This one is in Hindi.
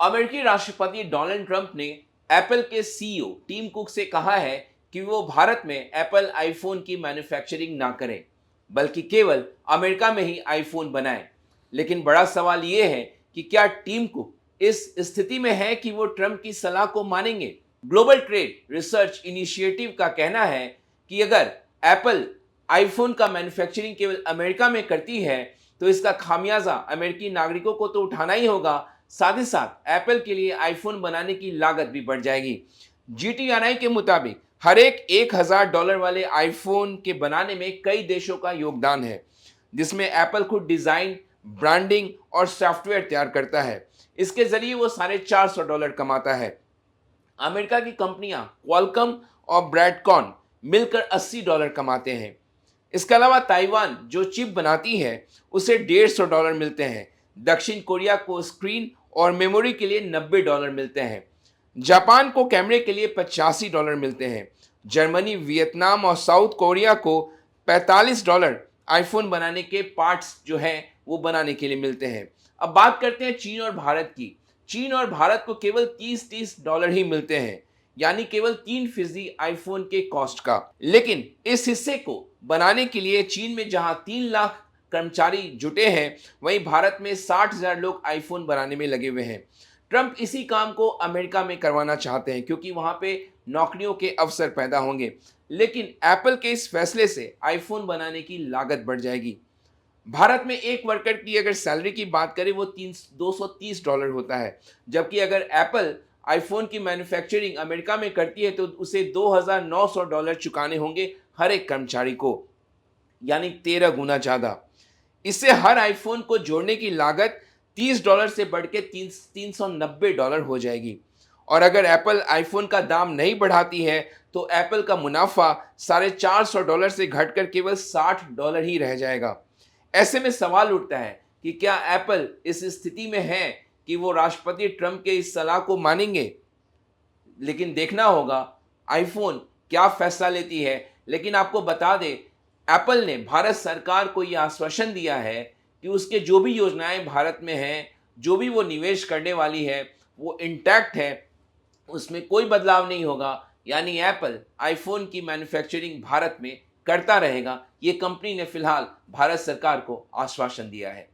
अमेरिकी राष्ट्रपति डोनाल्ड ट्रंप ने एप्पल के सीईओ टिम कुक से कहा है कि वो भारत में एप्पल आईफोन की मैन्युफैक्चरिंग ना करें, बल्कि केवल अमेरिका में ही आईफोन बनाएं। लेकिन बड़ा सवाल ये है कि क्या टिम कुक इस स्थिति में है कि वो ट्रंप की सलाह को मानेंगे। ग्लोबल ट्रेड रिसर्च इनिशिएटिव का कहना है कि अगर एप्पल आईफोन का मैन्युफैक्चरिंग केवल अमेरिका में करती है तो इसका खामियाजा अमेरिकी नागरिकों को तो उठाना ही होगा, साथ ही साथ एप्पल के लिए आईफोन बनाने की लागत भी बढ़ जाएगी। जीटीआरआई के मुताबिक हर एक $1,000 वाले आईफोन के बनाने में कई देशों का योगदान है, जिसमें एप्पल खुद डिजाइन, ब्रांडिंग और सॉफ्टवेयर तैयार करता है। इसके जरिए वो $450 कमाता है। अमेरिका की कंपनियां क्वालकॉम और ब्रैडकॉन मिलकर $80 कमाते हैं। इसके अलावा ताइवान जो चिप बनाती है उसे $150 मिलते हैं। दक्षिण कोरिया को स्क्रीन और मेमोरी के लिए $90 मिलते हैं। जापान को कैमरे के लिए $85 मिलते हैं। जर्मनी, वियतनाम और साउथ कोरिया को $45 आईफोन बनाने के पार्ट्स जो हैं वो बनाने के लिए मिलते हैं। अब बात करते हैं चीन और भारत की। चीन और भारत को केवल $30 ही मिलते हैं, यानी केवल 3% आईफोन के कॉस्ट का। लेकिन इस हिस्से को बनाने के लिए चीन में जहां 3 लाख कर्मचारी जुटे हैं, वहीं भारत में 60,000 लोग आईफोन बनाने में लगे हुए हैं। ट्रंप इसी काम को अमेरिका में करवाना चाहते हैं क्योंकि वहां पे नौकरियों के अवसर पैदा होंगे। लेकिन एप्पल के इस फैसले से आईफोन बनाने की लागत बढ़ जाएगी। भारत में एक वर्कर की अगर सैलरी की बात करें वो $230 होता है, जबकि अगर एप्पल आईफोन की मैन्युफैक्चरिंग अमेरिका में करती है तो उसे $2,900 चुकाने होंगे हर एक कर्मचारी को, यानी 13 गुना ज़्यादा। इससे हर आईफोन को जोड़ने की लागत $30 से बढ़ के $390 हो जाएगी। और अगर एप्पल आईफोन का दाम नहीं बढ़ाती है तो एप्पल का मुनाफा $450 से घटकर केवल $60 ही रह जाएगा। ऐसे में सवाल उठता है कि क्या एप्पल इस स्थिति में है कि वो राष्ट्रपति ट्रंप के इस सलाह को मानेंगे। लेकिन देखना होगा आईफोन क्या फैसला लेती है। लेकिन आपको बता दें, एप्पल ने भारत सरकार को यह आश्वासन दिया है कि उसके जो भी योजनाएं भारत में हैं, जो भी वो निवेश करने वाली है वो इंटैक्ट है, उसमें कोई बदलाव नहीं होगा। यानी एप्पल आईफोन की मैन्युफैक्चरिंग भारत में करता रहेगा। ये कंपनी ने फिलहाल भारत सरकार को आश्वासन दिया है।